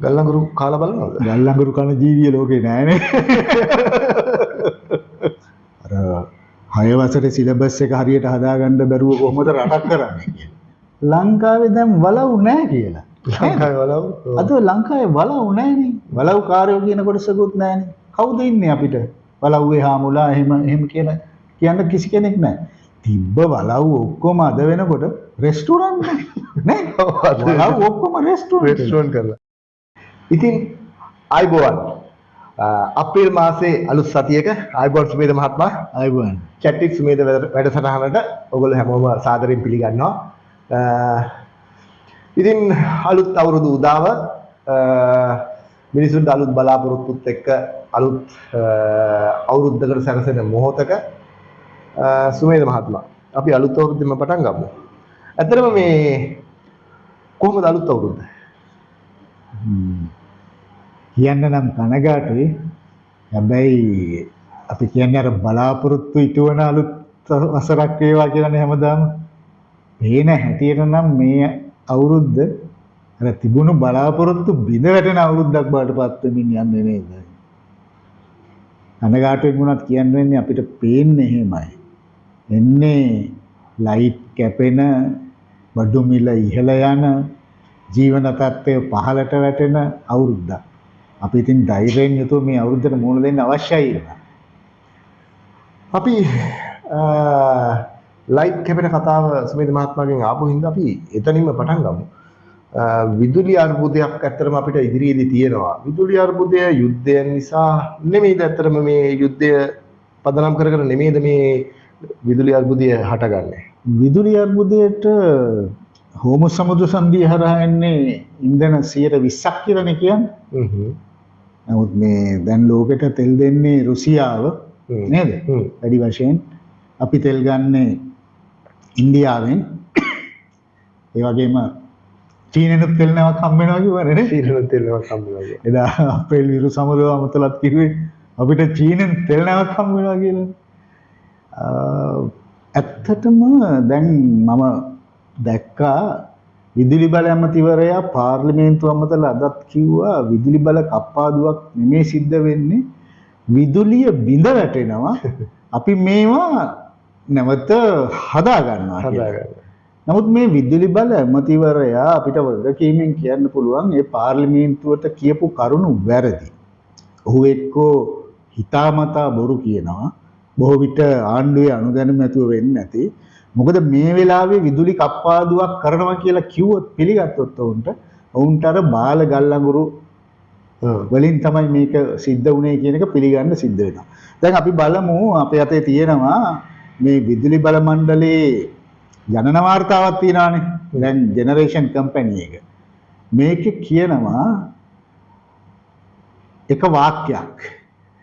ගල්ලඟුරු කාලා බලනවද? ගල්ලඟුරු කන ජීවිය ලෝකේ නෑනේ. අර 6 වසරේ සිලබස් එක හරියට හදාගන්න බැරුව කොහොමද රටක් කරන්නේ කියලා. ලංකාවේ දැන් වලව් නෑ කියලා. ලංකාවේ වලව්? අද ලංකාවේ වලව් නෑනේ. වලව් කාර්යෝ කියන කොටසකුත් නෑනේ. කවුද ඉන්නේ අපිට? වලව්වේ හාමුලා එහෙම කියලා කියන්න කිසි කෙනෙක් නෑ. තිබ්බ වලව් ඔක්කොම අද වෙනකොට රෙස්ටුරන්ට් නේ. වලව් ඔක්කොම රෙස්ටුරන්ට් කරලා. ඉතින් ආයිබෝවන් අප්‍රේල් මාසේ අලුත් සතියක ආයිබෝවන් සුමේද මහත්මයා ආයිබෝවන් චැටික් සුමේද වැඩසටහනට ඔයගොල්ලෝ හැමෝම සාදරයෙන් පිළිගන්නවා. ඉතින් අලුත් අවුරුදු උදාව මිනිසුන්ට අලුත් බලාපොරොත්තුත් එක්ක අලුත් අවුරුද්දකට සැරසෙන මොහොතක සුමේද මහත්මයා අපි අලුත් අවුරුද්දෙම පටන් ගමු. ඇත්තටම මේ කොහොමද අලුත් අවුරුද්ද? කියන්න නම් කනගාටුයි. හැබැයි අපි කියන්නේ අර බලාපොරොත්තු ඉටවන අලුත් වසරක් වේවා කියලානේ හැමදාම. පේන හැටියට නම් මේ අවුරුද්ද අර තිබුණු බලාපොරොත්තු බිඳ වැටෙන අවුරුද්දක් බවට පත් වෙමින් යන්නේ නේද? කනගාටුවෙන් වුණත් කියන්න වෙන්නේ අපිට පේන්නේ එහෙමයි. එන්නේ ලයිට් කැපෙන, බඩු මිල ඉහළ යන, ජීවන තත්ත්වය පහළට වැටෙන අවුරුද්දක්. අපි ඉතින් ධෛර්යයෙන් යුතුව මේ අවුරුද්දට මුහුණ දෙන්න අවශ්‍යයි කියලා. අපි ලයිට් කැපෙන කතාව සුමේද මහත්මයාගෙන් ආපු හින්දා අපි එතනින්ම පටන් ගමු. විදුලි අර්බුදයක් ඇත්තටම අපිට ඉදිරියේදී තියෙනවා. විදුලි අර්බුදය යුද්ධයන් නිසා නෙමෙයිද ඇත්තටම මේ යුද්ධය පදනම් කරගෙන නෙමෙයිද මේ විදුලි අර්බුදය හටගන්නේ? විදුලි අර්බුදයට හෝමු සමුද්‍ර සංධිය හරහා එන්නේ ඉන්ධන 120ක් කියලානේ කියන්නේ. නමුත් මේ දැන් ලෝකෙට තෙල් දෙන්නේ රුසියාව නේද? වැඩි වශයෙන් අපි තෙල් ගන්නේ ඉන්දියාවෙන්. ඒ වගේම චීනෙනුත් තෙල් නැවක් හම්බ වෙනවා කිව්වනේ නේ? චීනෙනුත් තෙල් නැවක් හම්බ වෙනවා. එදා අප්‍රේල් විරු සමුද්‍රව අමතලත් කිව්වේ අපිට චීනෙන් තෙල් නැවක් හම්බ වෙනවා කියලා. ඇත්තටම දැන් මම දැක්කා විදුලි බල ඇමතිවරයා පාර්ලිමේන්තුව අමතලා අදත් කිව්වා විදුලි බල කප්පාදුවක් නෙමේ සිද්ධ වෙන්නේ, විදුලිය බිඳ වැටෙනවා, අපි මේවා නැවත හදා ගන්නවා කියලා. නමුත් මේ විදුලි බල ඇමතිවරයා අපිට වගකීමෙන් කියන්න පුළුවන් මේ පාර්ලිමේන්තුවට කියපු කරුණු වැරදි. ඔහු එක්කෝ හිතාමතා බොරු කියනවා. බොහෝ විට ආණ්ඩුවේ අනුදැනුම නැතුව වෙන්නේ නැති. මොකද මේ වෙලාවේ විදුලි කප්පාදුවක් කරනවා කියලා කිව්වොත් පිළිගත්තොත් ඔවුන්ට අර බාල ගල්ලඟුරු වලින් තමයි මේක සිද්ධ වුණේ කියන එක පිළිගන්න සිද්ධ වෙනවා. දැන් අපි බලමු අපේ අතේ තියෙනවා මේ විදුලි බල මණ්ඩලයේ ජනන වාර්තාවක් තියෙනවානේ. දැන් ජෙනරේෂන් කම්පැනි එක. මේකේ කියනවා එක වාක්‍යයක්.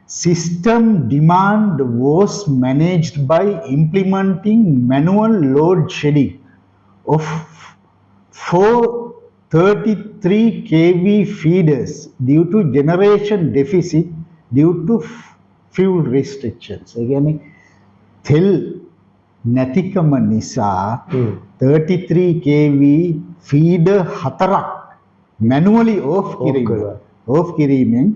System demand was managed by implementing manual load shedding of 433 kV feeders due to generation deficit due to fuel restrictions. Again, තෙල් නැතිකම නිසා 33 kV feeder 4ක් manually off කිරීමෙන්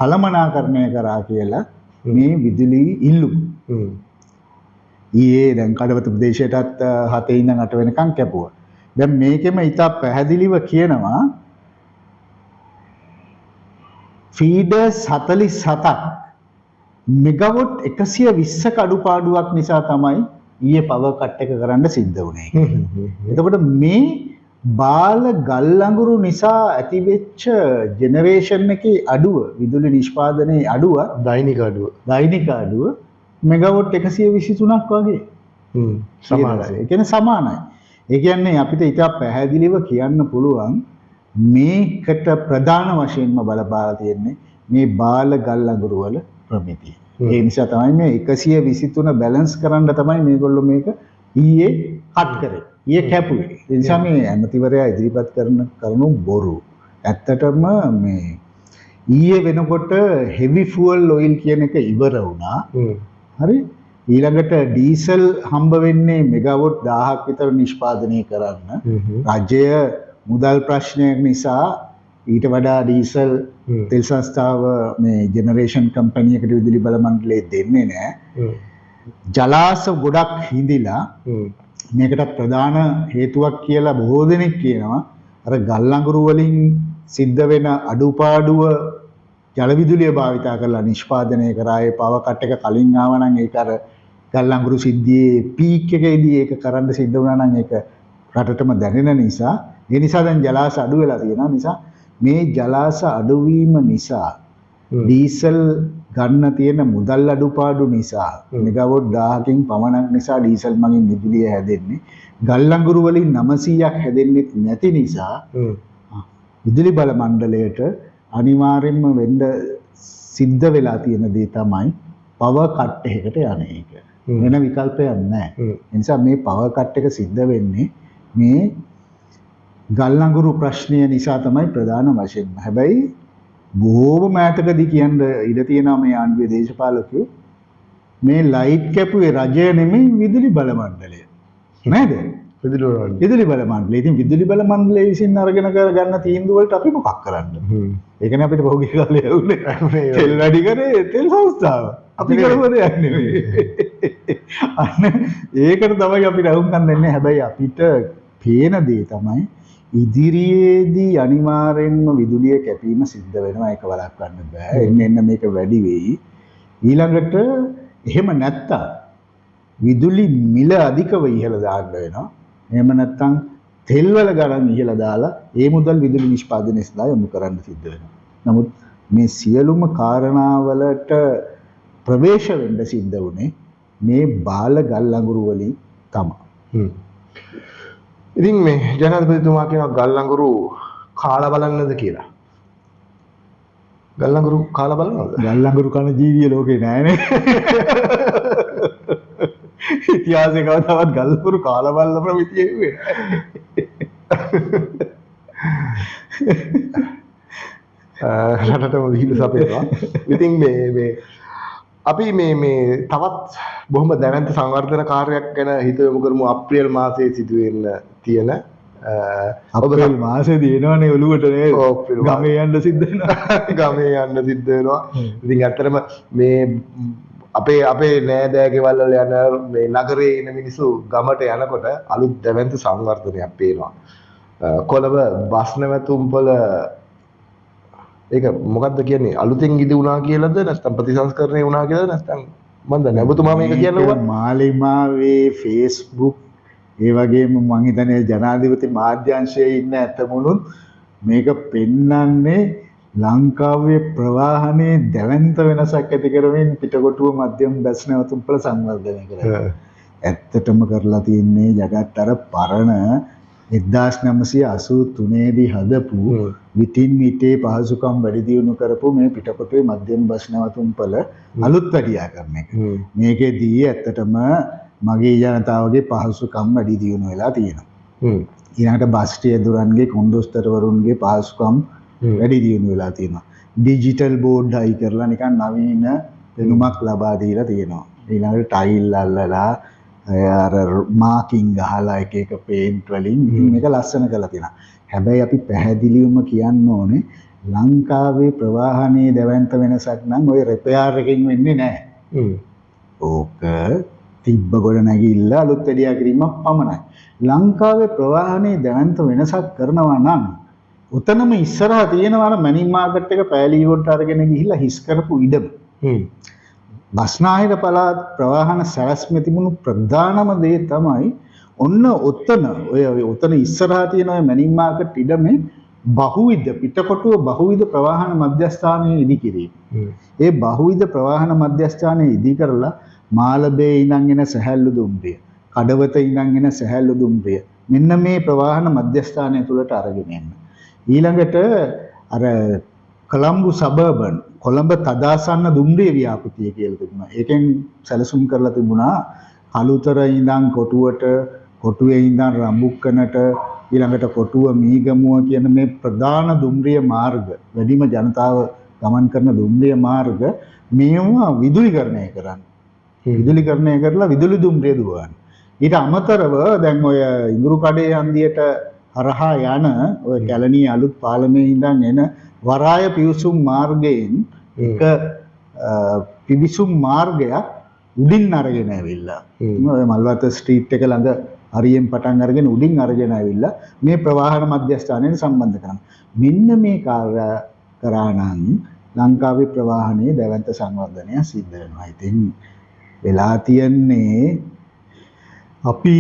කළමනාකරණය කරා කියලා මේ විදුලි ඉල්ලුම. ඊයේ දැන් කඩවත ප්‍රදේශයටත් 7 ඉඳන් 8 වෙනකන් කැපුවා. දැන් මේකෙම ඉතා පැහැදිලිව කියනවා ෆීඩර්ස් 47ක් මෙගාවොට් 120ක අඩුපාඩුවක් නිසා තමයි ඊයේ පවර් කට් එක කරන්න සිද්ධ වුණේ. එතකොට මේ බාල ගල්ලඟුරු නිසා ඇතිවෙච්ච ජෙනරේෂන් එකේ අඩුව, විදුලි නිෂ්පාදනයේ අඩුව, දෛනික අඩුව මෙගාවොට් 123ක් වගේ සමානයි. ඒ කියන්නේ සමානයි. ඒ කියන්නේ අපිට ඉතා පැහැදිලිව කියන්න පුළුවන් මේකට ප්‍රධාන වශයෙන්ම බලපාලා තියෙන්නේ මේ බාල ගල්ලඟුරු වල ප්‍රමිතිය. ඒ නිසා තමයි මේ 123 බැලන්ස් කරන්න තමයි මේගොල්ලෝ මේක ඊයේ කට් කරේ. ඊයේ කැපුවේ. ඒ නිසා මේ ඇමතිවරයා ඉදිරිපත් කරන කරුණු බොරු. ඇත්තටම මේ ඊයේ වෙනකොට heavy fuel oil කියන එක ඉවර වුණා. හරි? ඊළඟට ඩීසල් හම්බ වෙන්නේ මෙගාවොට් 1000ක් විතර නිෂ්පාදනය කරන්න. රජය මුදල් ප්‍රශ්නයක් නිසා ඊට වඩා ඩීසල් තෙල් සංස්ථාව මේ ජෙනරේෂන් කම්පැනි එකට විදුලි බල මණ්ඩලය දෙන්නේ නැහැ. ජලාශ ගොඩක් හිඳිලා මේකට ප්‍රධාන හේතුවක් කියලා බොහෝ දෙනෙක් කියනවා. අර ගල් අඟුරු වලින් සිද්ධ වෙන අඩුපාඩුව ජල විදුලිය භාවිතා කරලා නිෂ්පාදනය කරා. ඒ පවර් කට් එක කලින් ආවා නම් ඒක අර ගල් අඟුරු සිද්ධියේ පීක් එකේදී ඒක කරන්න සිද්ධ වුණා නම් ඒක රටටම දැනෙන නිසා ඒ නිසා දැන් ජලාශ අඩු වෙලා තියෙනවා. නිසා මේ ජලාශ අඩුවීම නිසා ඩීසල් ගන්න තියෙන මුදල් අඩුපාඩු නිසා මෙගාවොට් 1000කින් පමණක් නිසා ඩීසල් මගින් විදුලිය හැදෙන්නේ. ගල් අඟුරු වලින් 900ක් හැදෙන්නේ නැති නිසා විදුලි බල මණ්ඩලයට අනිවාර්යෙන්ම වෙන්න සිද්ධ වෙලා තියෙන දේ තමයි පවර් කට් එකකට යන එක. වෙන විකල්පයක් නැහැ. ඒ නිසා මේ පවර් කට් එක සිද්ධ වෙන්නේ මේ ගල් අඟුරු ප්‍රශ්නය නිසා තමයි ප්‍රධාන වශයෙන්ම. හැබැයි බොහෝම මෑතකදී කියන්න ඉඩ තියෙනවා මේ ආණ්ඩුවේ දේශපාලකයෝ මේ ලයිට් කැපුවේ රජය නෙමෙයි විදුලි බල මණ්ඩලය. නේද? විදුලි බල මණ්ඩලය. ඉතින් විදුලි බල මණ්ඩලය විසින් අරගෙන ගන්න තීන්දුව වලට අපි මොකක් කරන්නද? ඒකනේ අපිට පහුගිය කාලේ ඇහුනේ. තෙල් වැඩි කරේ තෙල් සංස්ථාව. අපි කරපු දෙයක් නෙමෙයි. අන්න ඒකට තමයි අපිට අහුම්කම් දෙන්නේ. හැබැයි අපිට පේන දේ තමයි ඉදිරියේදී අනිවාර්යෙන්ම විදුලිය කැපීම සිද්ධ වෙනවා. ඒක වළක්වන්න බෑ. එන්න මේක වැඩි වෙයි. ඊළඟට එහෙම නැත්තම් විදුලි මිල අධිකව ඉහළ දාන්න වෙනවා. එහෙම නැත්තම් තෙල් වල ගණන් ඉහළ දාලා ඒ මුදල් විදුලි නිෂ්පාදනය සඳහා යොමු කරන්න සිද්ධ වෙනවා. නමුත් මේ සියලුම කාරණාවලට ප්‍රවේශ වෙන්න සිද්ධ වුණේ මේ බාල ගල් අඟුරු වලින් තමයි. ඉතින් මේ ජනාධිපතිතුමා කියනවා ගල් අඟුරු කාලා බලන්නද කියලා. ගල් අඟුරු කාලා බලනවද? ගල් අඟුරු කන ජීවිය ලෝකේ නෑනේ. ඉතිහාසයේ කවදාවත් ගල් අඟුරු කාලා බලන ප්‍රමිතිය නෙවෙයි. රටටම විහිළු සපයනවා. ඉතින් මේ අපි මේ තවත් බොහොම දැවැන්ත සංවර්ධන කාර්යයක් ගැන හිත යොමු කරමු. අප්‍රේල් මාසයේ සිදුවෙන්න තියෙන අප්‍රේල් මාසෙදී එනවනේ ඔළුවට නේද? ගමේ යන්න සිද්ධ වෙනවා. ගමේ යන්න සිද්ධ වෙනවා. ඉතින් ඇත්තටම මේ අපේ නෑදෑ ගෙවල් වල යන මේ නගරේ ඉන්න මිනිස්සු ගමට යනකොට අලුත් දැවැන්ත සංවර්ධනයක් පේනවා. කොළඹ බස් නැවතුම්පොළ ඒක මොකක්ද කියන්නේ? අලුතෙන් ඉදි වුණා කියලාද නැත්නම් ප්‍රතිසංස්කරණය වුණා කියලාද නැත්නම් මන්ද නැවතුමා මේක කියනවා මාලිමාවේ Facebook ඒ වගේම මම හිතන්නේ ජනාධිපති මාධ්‍යංශයේ ඉන්න ඇතමුණුත් මේක පෙන්වන්නේ ලංකාවේ ප්‍රවාහනයේ දැවැන්ත වෙනසක් ඇති කරමින් පිටකොටුව මධ්‍යම බස් නැවතුම්පොළ සංවර්ධනය කරනවා. ඇත්තටම කරලා තියෙන්නේ ජගත් අර පරණ 1983 දී හදපු විටින් විටේ පහසුකම් වැඩි දියුණු කරපු මේ පිටකොටුවේ මධ්‍යම බස් නැවතුම්පොළ අලුත් වැඩියා කරන එක. මේකෙදී ඇත්තටම මගේ ජනතාවගේ පහසුකම් වැඩි දියුණු වෙලා තියෙනවා. ඊළඟට බස් රියදුරන්ගේ කොන්දොස්තරවරුන්ගේ පහසුකම් වැඩි දියුණු වෙලා තියෙනවා. ඩිජිටල් බෝඩ් හයි කරලා නිකන් නවීන පෙනුමක් ලබා දීලා තියෙනවා. ඊළඟට ටයිල් අල්ලලා අර මාකින් ගහලා එක එක පේන්ට් වලින් මේක ලස්සන කරලා තියෙනවා. හැබැයි අපි පැහැදිලිවම කියන්න ඕනේ ලංකාවේ ප්‍රවාහනයේ දැවැන්ත වෙනසක් නම් ওই රිපෙයාර් එකකින් වෙන්නේ නැහැ. ඕක තිබ්බ ගොඩ නැගිල්ල අලුත් වැඩියා කිරීමක් පමණයි. ලංකාවේ ප්‍රවාහනයේ දැවැන්ත වෙනසක් කරනවා නම් උතනම ඉස්සරහා තියෙනවා මැනින් මාකට් එක පෑලියෝට අරගෙන ගිහිල්ලා හිස් කරපු ඉඩම. බස්නාහිර පළාත් ප්‍රවාහන සැලැස්මේ තිබුණු ප්‍රධානම දේ තමයි ඔන්න ඔතන ඉස්සරහා තියෙන ඔය මැනින් මාකට් ඉඩමේ බහුවිධ පිටකොටුව බහුවිධ ප්‍රවාහන මධ්‍යස්ථානයේ ඉදි කිරීම. ඒ බහුවිධ ප්‍රවාහන මධ්‍යස්ථානයේ ඉදි කරලා මාළඹේ ඉඳන් එන සැහැල්ලු දුම්රිය, කඩවත ඉඳන් එන සැහැල්ලු දුම්රිය මෙන්න මේ ප්‍රවාහන මධ්‍යස්ථානය තුලට අරගෙන එන්න. ඊළඟට අර කොළඹ සබර්බන් කොළඹ තදාසන්න දුම්රිය ව්‍යාපෘතිය කියලා තිබුණා. ඒකෙන් සැලසුම් කරලා තිබුණා කළුතර ඉඳන් කොටුවට, කොටුවේ ඉඳන් රඹුක්කනට, ඊළඟට කොටුව මීගමුව කියන මේ ප්‍රධාන දුම්රිය මාර්ග, වැඩිම ජනතාව ගමන් කරන දුම්රිය මාර්ග මේවා විදුලීකරණය කරන්න. විදුලීකරණය කරලා විදුලි දුම්රිය දුවගන්න. ඊට අමතරව දැන් ඔය ඉඟුරු කඩේ හන්දියට හරහා යන ඔය කැලණිය අලුත් පාලමේ ඉඳන් එන වරාය පිවිසුම් මාර්ගයෙන් එක පිවිසුම් මාර්ගයක් උඩින් අරගෙන ඇවිල්ලා ඔය මල්වත ස්ට්‍රීට් එක ළඟ හරියෙන් පටන් අරගෙන උඩින් අරගෙන ඇවිල්ලා මේ ප්‍රවාහන මධ්‍යස්ථානයට සම්බන්ධ කරනවා. මෙන්න මේ කාර්ය කරා නම් ලංකාවේ ප්‍රවාහනයේ දැවැන්ත සංවර්ධනය සිද්ධ වෙනවා. ඉතින් වෙලා තියන්නේ අපි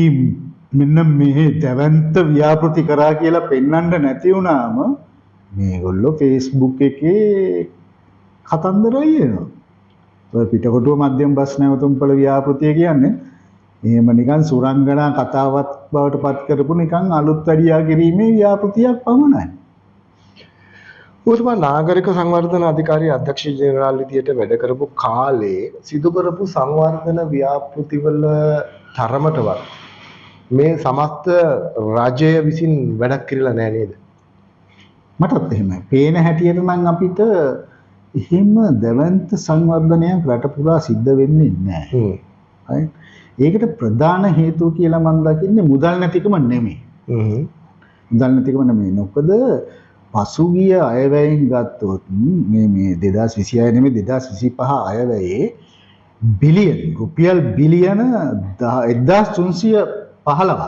මෙන්න මේ දැවැන්ත ව්‍යාපෘති කරා කියලා පෙන්වන්න නැති වුණාම මේගොල්ලෝ Facebook එකේ කතන්දරය එනවා. ඔය පිටකොටුව මධ්‍යම බස් නැවතුම්පළ ව්‍යාපෘතිය කියන්නේ එහෙම නිකන් සුරංගනා කතාවක් බවට පත් කරපු නිකන් අලුත් වැඩියා කිරීමේ ව්‍යාපෘතියක් පමණයි. උතුමා නාගරික සංවර්ධන අධිකාරිය අධ්‍යක්ෂ ජෙනරාල් විදියට වැඩ කරපු කාලේ සිදු කරපු සංවර්ධන ව්‍යාපෘතිවල තරමටවත් මේ සමස්ත රජය විසින් වැඩක් කරලා නැහැ නේද? මටත් එහෙමයි. පේන හැටියට නම් අපිට එහෙම දැවැන්ත සංවර්ධනයක් රට පුරා සිද්ධ වෙන්නේ නැහැ. ඒකට ප්‍රධාන හේතුව කියලා මම දකින්නේ මුදල් නැතිකම නෙමෙයි. මුදල් නැතිකම නෙමෙයි. මොකද පසුගිය අයවැයෙන් ගත්තොත් මේ 2026 නෙමෙයි 2025 අයවැයේ බිලියන රුපියල් බිලියන 1315ක්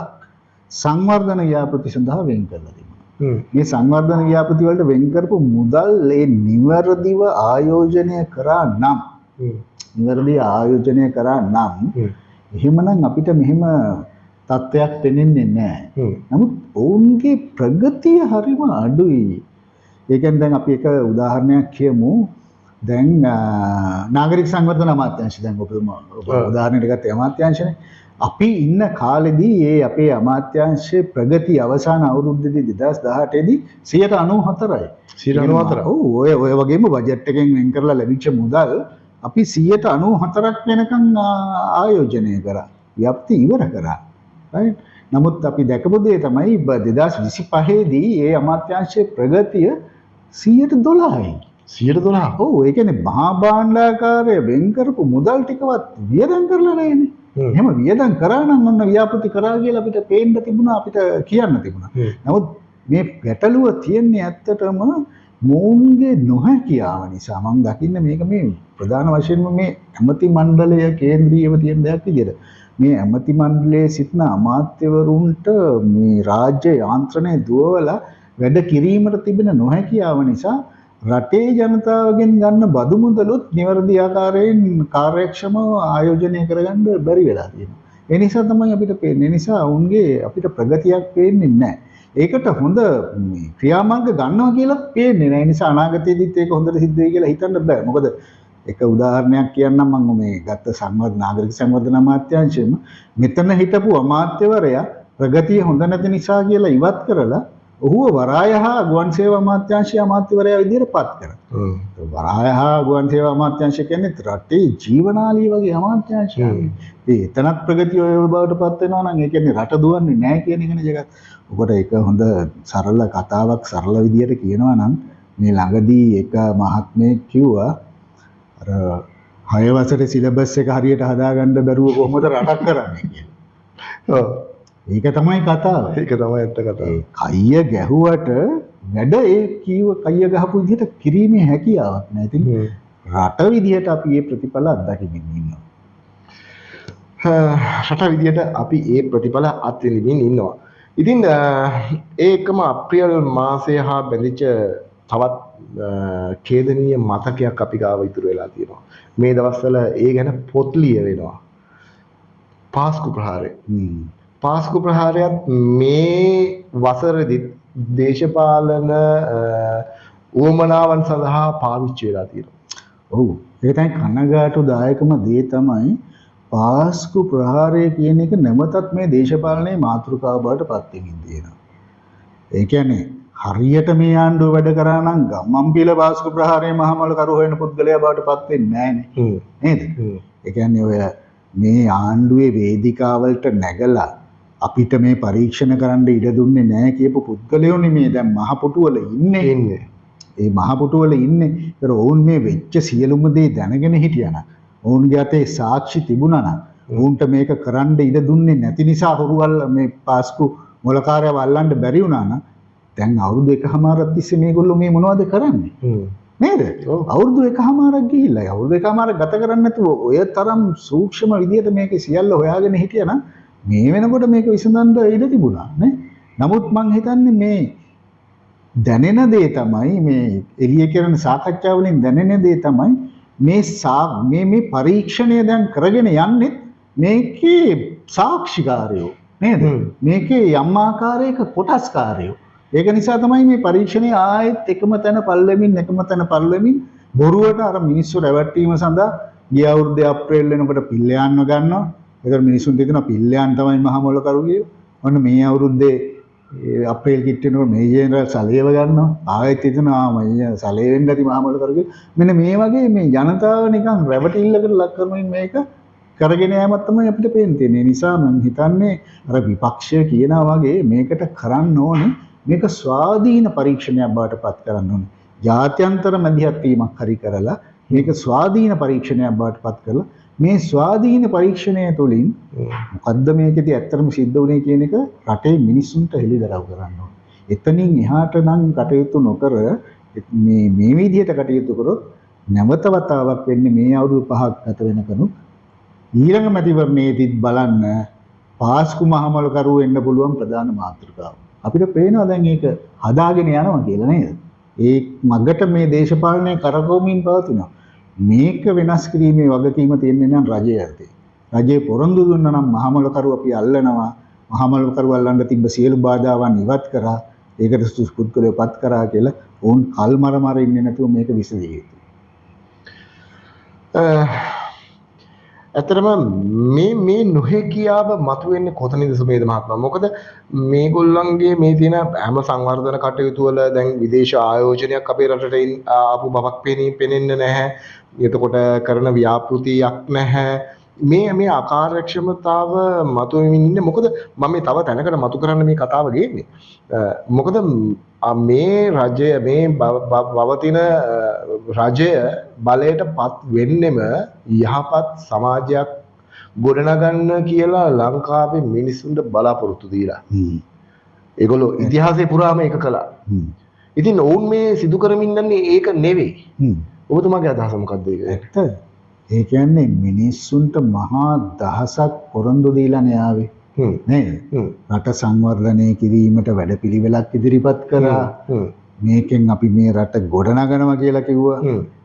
සංවර්ධන ව්‍යාපෘති සඳහා වෙන් කරලා තිබුණා. මේ සංවර්ධන ව්‍යාපෘති වලට වෙන් කරපු මුදල් ඒ නිවැරදිව ආයෝජනය කරා නම් එහෙමනම් අපිට මෙහෙම තත්ත්වයක් පෙනෙන්නේ නැහැ. නමුත් ඔවුන්ගේ ප්‍රගතිය හරිම අඩුයි. ඒ කියන්නේ දැන් අපි එක උදාහරණයක් කියමු. දැන් නාගරික සංවර්ධන අමාත්‍යාංශ දැන් ඔබ උදාහරණයක් ගත්තේ අමාත්‍යාංශනේ. අපි ඉන්න කාලෙදී මේ අපේ අමාත්‍යාංශයේ ප්‍රගතිය අවසාන අවුරුද්දේදී 2018 දී 94යි. 94. ඔව් ඔය වගේම බජට් එකෙන් වෙන් කරලා ලැබිච්ච මුදල් අපි 94ක් වෙනකන් ආයෝජනය කරා. ව්‍යාප්ති ඉවර කරා. right? නමුත් අපි දැකපු දේ තමයි 2025 දී මේ අමාත්‍යාංශයේ ප්‍රගතිය 112යි. 112. ඔව් ඒ කියන්නේ මහා භාණ්ඩාකාරය වෙන් කරපු මුදල් ටිකවත් වියදම් කරලා නැහැනේ. එහෙම වියදම් කරා නම් ඔන්න ව්‍යාපෘති කරා කියලා අපිට පේන්න තිබුණා, අපිට කියන්න තිබුණා. නමුත් මේ ගැටලුව තියෙන්නේ ඇත්තටම මොවුන්ගේ නොහැකියාව නිසා. මම දකින්නේ මේක මේ ප්‍රධාන වශයෙන්ම මේ ඇමති මණ්ඩලය කේන්ද්‍රීයව තියෙන දෙයක් විදිහට. මේ ඇමති මණ්ඩලයේ සිටින අමාත්‍යවරුන්ට මේ රාජ්‍ය යාන්ත්‍රණය දුවවලා වැඩ කිරීමට තිබෙන නොහැකියාව නිසා රටේ ජනතාවගෙන් ගන්න බදු මුදලුත් නිවැරදි ආකාරයෙන් කාර්යක්ෂමව ආයෝජනය කරගන්න බැරි වෙලා තියෙනවා. ඒ නිසා තමයි අපිට පේන්නේ. ඒ නිසා උන්ගේ අපිට ප්‍රගතියක් පේන්නේ නැහැ. ඒකට හොඳ ක්‍රියාමාර්ග ගන්නවා කියලා පේන්නේ නැහැ. ඒ නිසා අනාගතයේදීත් ඒක හොඳට සිද්ධ වෙයි කියලා හිතන්න බෑ. මොකද එක උදාහරණයක් කියන්නම් මම මේ ගත්ත නාගරික සංවර්ධන අමාත්‍යාංශයෙන් මෙතන හිටපු අමාත්‍යවරයා ප්‍රගතිය හොඳ නැති නිසා කියලා ඉවත් කරලා ඔහුව වරාය හා ගුවන් සේවා අමාත්‍යාංශයේ අමාත්‍යවරයා විදිහට පත් කරා. වරාය හා ගුවන් සේවා අමාත්‍යාංශය කියන්නේ රටේ ජීවනාලී වගේ අමාත්‍යාංශයක්. එතනත් ප්‍රගතිය ඔය බවට පත් වෙනවා නම් ඒ කියන්නේ රට දුවන්නේ නැහැ කියන එකනේ ජගත්. ඔකට ඒක හොඳ සරල කතාවක් සරල විදිහට කියනවා නම් මේ ළඟදී එක මහත්මයෙක් කිව්වා අර 6 වසරේ සිලබස් එක හරියට හදාගන්න බැරුව කොහොමද රටක් කරන්නේ කියලා. ඔව්. ඒක තමයි කතාව. ඒක තමයි ඇත්ත කතාව. කයිය ගැහුවට වැඩ ඒ කීව කයිය ගහපු විදිහට කිරීමේ හැකියාවක් නැහැ. ඉතින් රට විදිහට අපි මේ ප්‍රතිඵල අත්දකින්න ඉන්නවා. රට විදිහට අපි මේ ප්‍රතිඵල අත්විඳින්න ඉන්නවා. ඉතින් ඒකම අප්‍රේල් මාසය හා බැඳිච්ච තවත් ඛේදනීය මතකයක් අපි ගාව ඉතුරු වෙලා තියෙනවා. මේ දවස්වල ඒ ගැන පොත් ලියවෙනවා. පාස්කු ප්‍රහාරය. පාස්කු ප්‍රහාරයත් මේ වසරේදී දේශපාලන උවමනාවන් සඳහා පාවිච්චි වෙලා තියෙනවා. ඔව්. ඒක තමයි කනගාටුදායකම දේ තමයි පාස්කු ප්‍රහාරය කියන එක නැවතත් මේ දේශපාලනයේ මාතෘකාව බවට පත් වෙමින් තියෙනවා. ඒ කියන්නේ හරියට මේ ආණ්ඩුව වැඩ කරා නම් ගම්මන්පිල භාස්ක ප්‍රහාරයේ මහමල කරු හොයන පුද්ගලයා බවට පත් වෙන්නේ නැහනේ. නේද? ඒ කියන්නේ ඔය මේ ආණ්ඩුවේ වේදිකාවලට නැගලා අපිට මේ පරීක්ෂණ කරන්න ඉඩ දුන්නේ නැහැ කියපු පුද්ගලයෝනේ මේ දැන් මහපොටුවල ඉන්නේ. ඒ මහපොටුවල ඉන්නේ. ඒතර ඔවුන් මේ වෙච්ච සියලුම දේ දැනගෙන හිටියා නම් ඔවුන්ගේ අතේ සාක්ෂි තිබුණා නම් ඔවුන්ට මේක කරන්න ඉඩ දුන්නේ නැති නිසා හොරුවල් මේ පාස්කු මොලකාරයව අල්ලන්න බැරි වුණා නම් දැන් අවුරුදු 1කමාරක් තිස්සේ මේගොල්ලෝ මේ මොනවද කරන්නේ? නේද? අවුරුදු 1කමාරක් ගිහිල්ලා අවුරුදු 1කමාරක් ගත කරන්නේ නැතුව ඔය තරම් සූක්ෂම විදියට මේක සියල්ල හොයාගෙන හිටියා නම් මේ වෙනකොට මේක විසඳන්න ඉඩ තිබුණා නේ. නමුත් මං හිතන්නේ මේ දැනෙන දේ තමයි මේ එළිය කරන සාකච්ඡා වලින් දැනෙන දේ තමයි මේ පරීක්ෂණය දැන් කරගෙන යන්නේ මේකේ සාක්ෂිකාරයෝ නේද? මේකේ යම් ආකාරයක කොටස්කාරයෝ. ඒක නිසා තමයි මේ පරීක්ෂණය ආයෙත් එකම තැන පල්ලෙමින් බොරුවට අර මිනිස්සු රැවට්ටීම සඳහා ගිය අවුරුද්දේ අප්‍රේල් වෙනකොට පිල්ලයන්ව ගන්නවා. ඒතර මිනිස්සුන් හිතනවා පිල්ලයන් තමයි මහා මොළ කරු කියෝ. ඔන්න මේ අවුරුද්දේ අප්‍රේල් කිට් වෙනකොට මේ ජෙනරල් සලේව ගන්නවා. ආයෙත් හිතනවා මම සලේ වෙන්න ඇති මහා මොළ කරු කියෝ. මෙන්න මේ වගේ මේ ජනතාව නිකන් රැවටිල්ලකට ලක් කරමින් මේක කරගෙන යෑමක් තමයි අපිට පේන්නේ. ඒ නිසා මම හිතන්නේ අර විපක්ෂය කියනා වගේ මේකට කරන්න ඕනේ මේක ස්වාධීන පරීක්ෂණයක් බවට පත් කරන්න ඕනේ. ජාත්‍යන්තර මැදිහත් වීමක් හරි කරලා මේක ස්වාධීන පරීක්ෂණයක් බවට පත් කරලා මේ ස්වාධීන පරීක්ෂණය තුළින් මොකද්ද මේකදී ඇත්තටම සිද්ධ වුනේ කියන එක රටේ මිනිස්සුන්ට හෙළිදරව් කරන්න ඕනේ. එතනින් එහාට නම් කටයුතු නොකර මේ විදිහට කටයුතු කරොත් නැවත වතාවක් වෙන්නේ මේ අවුරුදු 5ක් ගත වෙනකනුත් ඊළඟ මැතිවරණයේදීත් බලන්න පාස්කු මහමල කරුව වෙන්න පුළුවන් ප්‍රධාන මාතෘකාව. අපිට පේනවා දැන් ඒක හදාගෙන යනවා කියලා නේද? ඒ මගට මේ දේශපාලනය කරකවමින් පවතිනවා. මේක වෙනස් කිරීමේ වගකීම තියෙන්නේ නම් රජයේ අතේ. රජයේ පොරොන්දු දුන්නා නම් මහමල කරුව අපි අල්ලනවා. මහමල කරුව අල්ලන්න තිබ්බ සියලු බාධාවන් ඉවත් කරා. ඒකට සුසු පුද්ගලයෝ පත් කරා කියලා ඕන් කල්මර ඉන්නේ නැතුව මේක විසඳිය යුතුයි. ඇතරම මේ නොහැකියාව මතුවෙන්නේ කොතනද සුමේද මහත්මයා? මොකද මේගොල්ලන්ගේ මේ තියෙන හැම සංවර්ධන කටයුතු වල දැන් විදේශ ආයෝජනයක් අපේ රටට ආපු බවක් පෙනෙන්නේ නැහැ. එතකොට කරන ව්‍යාපෘතියක් නැහැ. මේ අකාර්යක්ෂමතාව මතුවෙමින් ඉන්නේ. මොකද මම මේ තව තැනකට මතු කරන්න මේ කතාව ගේන්නේ. මොකද මේ රජය මේ පවතින රජය බලයට පත් වෙන්නෙම යහපත් සමාජයක් ගොඩනගන්න කියලා ලංකාවේ මිනිස්සුන්ට බලාපොරොත්තු දීලා. ඒගොල්ලෝ ඉතිහාසයේ පුරාම ඒක කළා. ඉතින් ඔවුන් මේ සිදු කරමින් ඉන්නේ ඒක නෙවෙයි. ඔබතුමාගේ අදහස මොකක්ද ඒක? ඒ කියන්නේ මිනිස්සුන්ට මහා දහසක් පොරොන්දු දීලානේ ආවේ. නේද? රට සංවර්ධනය කිරීමට වැඩපිළිවෙලක් ඉදිරිපත් කරා. මේකෙන් අපි මේ රට ගොඩනගනවා කියලා කිව්වා.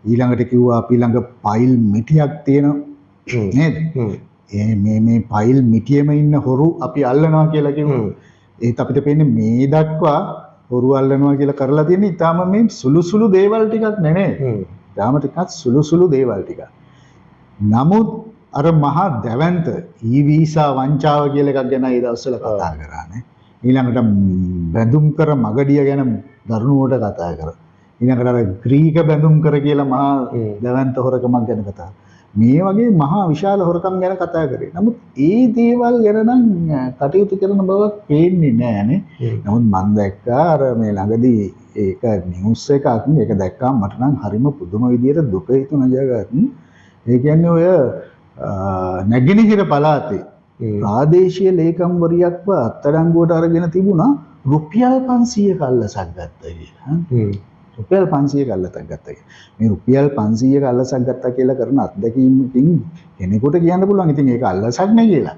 ඊළඟට කිව්වා අපි ළඟ පයිල් මිටියක් තියෙනවා. නේද? මේ පයිල් මිටියෙම ඉන්න හොරු අපි අල්ලනවා කියලා කිව්වා. ඒත් අපිට පේන්නේ මේ දක්වා හොරු අල්ලනවා කියලා කරලා තියෙන්නේ ඊටාම මේ සුළු දේවල් ටිකක් නෙමෙයි. ඊටාම ටිකක් සුළු දේවල් ටිකක්. නමුත් අර මහා දැවැන්ත වීසා වංචාව කියලා එකක් ගැන ඒ දවස්වල කතා කරානේ. ඊළඟට බැඳුම් කර මගඩිය ගැන දරුණුවට කතා කරා. ඊළඟට අර ග්‍රීක බැඳුම් කර කියලා මහා දැවැන්ත හොරකමක් ගැන කතා. මේ වගේ මහා විශාල හොරකම් ගැන කතා කරේ. නමුත් ඒ දේවල් ගැන නම් කටයුතු කරන බවක් පේන්නේ නෑනේ. නමුත් මම දැක්කා අර මේ ළඟදී ඒක නිවුස් එකක්. ඒක දැක්කම මට නම් හරිම පුදුම විදියට දුක හිතුණා ජගත්. ඒ කියන්නේ ඔය නැගෙනහිර පළාතේ ප්‍රාදේශීය ලේකම්වරියක්ව අත්අඩංගුවට අරගෙන තිබුණා රුපියල් 500ක අල්ලසක් ගත්තා කියලා. රුපියල් 500ක අල්ලසක් ගත්තා කියලා. මේ රුපියල් 500ක අල්ලසක් ගත්තා කියලා කරන අත්දැකීමකින් කෙනෙකුට කියන්න පුළුවන් ඉතින් ඒක අල්ලසක් නේ කියලා.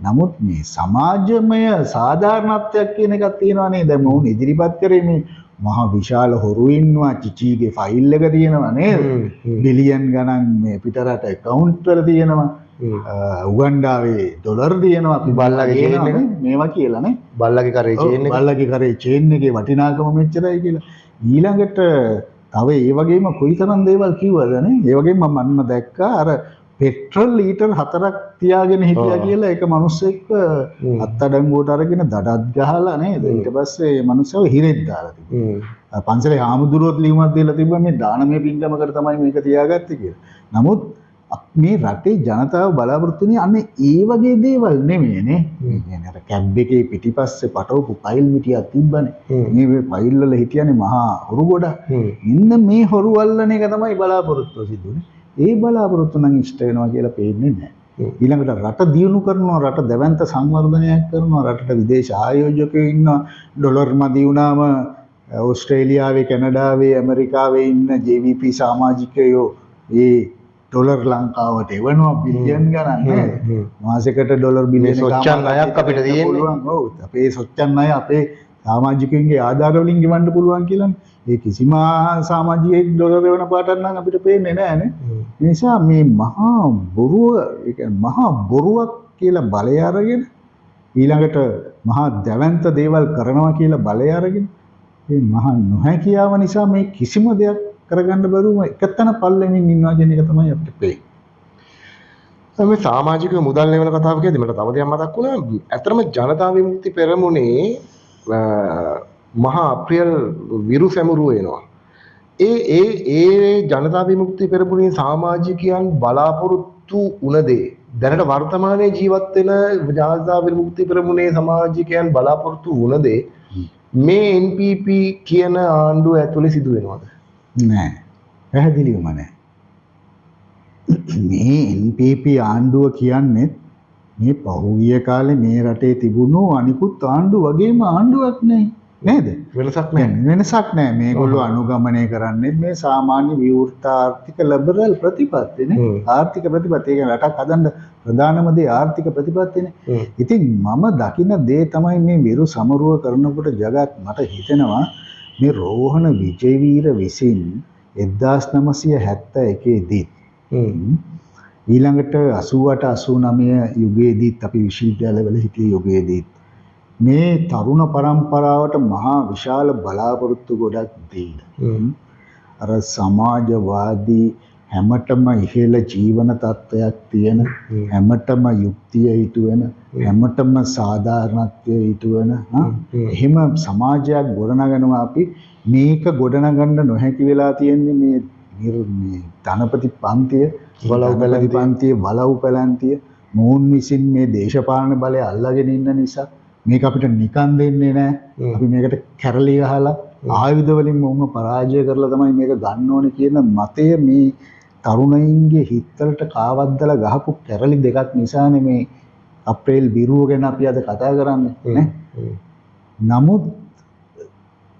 නමුත් මේ සමාජමය සාධාරණත්වයක් කියන එකක් තියෙනවා නේද? දැන් මොවුන් ඉදිරිපත් කරේ මේ මහා විශාල හොරු ඉන්නවා චිචීගේ ෆයිල් එක තියෙනවා නේද? බිලියන් ගණන් මේ පිටරට account වල තියෙනවා. උගන්ඩාවේ ඩොලර් තියෙනවා අපි බල්ලාගේ චේන් එක මේවා කියලා නේ. බල්ලාගේ කරේ චේන් එකේ වටිනාකම මෙච්චරයි කියලා. ඊළඟට තව ඒ වගේම කොයිතරම් දේවල් කිව්වද නේ? ඒ වගේම මම දැක්කා අර පෙට්‍රල් ලීටර් 4ක් තියාගෙන හිටියා කියලා ඒක මිනිස්සෙක් අත්අඩංගුවට අරගෙන දඩත් ගහලා නේද ඊට පස්සේ මේ මිනිස්සව හිරෙත් දාලා තිබුණා. පන්සලේ ආමුදුරුවොත් ලියුමක් දීලා තිබ්බා මේ දානමය පින්කමකට තමයි මේක තියාගත්තේ කියලා. නමුත් මේ රටේ ජනතාව බලාපොරොත්තු වෙන්නේ අන්න ඒ වගේ දේවල් නෙමෙයිනේ. මේ කියන්නේ අර කැබ් එකේ පිටිපස්සේ පටවපු ෆයිල් මිටියක් තිබ්බනේ. මේ ෆයිල් වල හිටියනේ මහා හොරු ගොඩක්. ඉන්න මේ හොරු අල්ලන එක තමයි බලාපොරොත්තු සිදුනේ. ඒ බලාපොරොත්තු නම් ඉෂ්ට වෙනවා කියලා පේන්නේ නැහැ. ඊළඟට රට දියුණු කරනවා, රට දැවැන්ත සංවර්ධනයක් කරනවා, රටට විදේශ ආයෝජකයෝ ඉන්නවා. ඩොලර් මදි වුණාම ඕස්ට්‍රේලියාවේ, කැනඩාවේ, ඇමරිකාවේ ඉන්න JVP සමාජිකයෝ ඒ ඩොලර් ලංකාවට එවනවා බිලියන් ගණන් නේද? මාසෙකට ඩොලර් බිලියන සොච්චන් ණයක් අපිට තියෙන්නේ. ඔව් අපේ සොච්චන් ණය අපේ සමාජිකයන්ගේ ආධාර වලින් ගෙවන්න පුළුවන් කියලානේ. ඒ කිසිම සමාජිකයෙක් ඩොලර් එවන පාටක් නම් අපිට පේන්නේ නැහැ නේ. ඒ නිසා මේ මහා බොරුව, ඒ කියන්නේ මහා බොරුවක් කියලා බලය අරගෙන ඊළඟට මහා දැවැන්ත දේවල් කරනවා කියලා බලය අරගෙන මේ මහා නොහැකියාව නිසා මේ කිසිම දෙයක් කරගන්න බැරුවම එකතන පල්ලෙමින් ඉන්නවා කියන එක තමයි අපිට පේන්නේ. මේ සමාජික මුදල් ලැබෙන කතාව කියද්දි මට තව දෙයක් මතක් වුණා. ඇත්තටම ජනතා විමුක්ති පෙරමුණේ මහා අප්‍රියල් විරු සැමුරුව එනවා. ඒ ජනතා විමුක්ති පෙරමුණේ සමාජිකයන් බලාපොරොත්තු වුණ දේ දැනට වර්තමානයේ ජීවත් වෙන ජනතා විමුක්ති පෙරමුණේ සමාජිකයන් බලාපොරොත්තු වුණ දේ මේ NPP කියන ආණ්ඩුව ඇතුලේ සිදු වෙනවද? නෑ. පැහැදිලිවම නෑ. මේ NPP ආණ්ඩුව කියන්නේ මේ පහුගිය කාලේ මේ රටේ තිබුණු අනිකුත් ආණ්ඩු වගේම ආණ්ඩුවක් නෙයි. නේද? වෙනසක් නෑ. වෙනසක් නෑ. මේගොල්ලෝ අනුගමනය කරන්නේ මේ සාමාන්‍ය විවෘත ආර්ථික ලිබරල් ප්‍රතිපත්තිනේ. ආර්ථික ප්‍රතිපත්තිය කියන්නේ රටක් හදන්න ප්‍රධානම දේ ආර්ථික ප්‍රතිපත්තිනේ. ඉතින් මම දකින දේ තමයි මේ විරු සමරුව කරනකොට ජගත් මට හිතෙනවා මේ රෝහණ විජේවීර විසින් 1971 දී ඊළඟට 88 89 යුගයේදීත් අපි විශ්වවිද්‍යාලවල හිටිය යුගයේදීත් මේ තරුණ පරම්පරාවට මහා විශාල බලාපොරොත්තු ගොඩක් දීලා අර සමාජවාදී හැමතෙම ඉහළ ජීවන තත්ත්වයක් තියෙන හැමතෙම යුක්තිය හිතු වෙන හැමතෙම සාධාරණත්වය හිතු වෙන එහෙම සමාජයක් ගොඩනගනවා. අපි මේක ගොඩනගන්න නොහැකි වෙලා තියෙන්නේ මේ ධනපති පන්තිය වලව් පැලැන්තිය මොවුන් විසින් මේ දේශපාලන බලය අල්ලගෙන ඉන්න නිසා මේක අපිට නිකන් දෙන්නේ නැහැ. අපි මේකට කැරලි ගහලා ආයුධ වලින් මොවුන්ව පරාජය කරලා තමයි මේක ගන්න ඕනේ කියන මතය මේ තරුණයින්ගේ හිතවලට කාවද්දලා ගහපු කැරලි දෙකක් නිසානේ මේ අප්‍රේල් බිරුව ගැන අපි අද කතා කරන්නේ නේ. නමුත්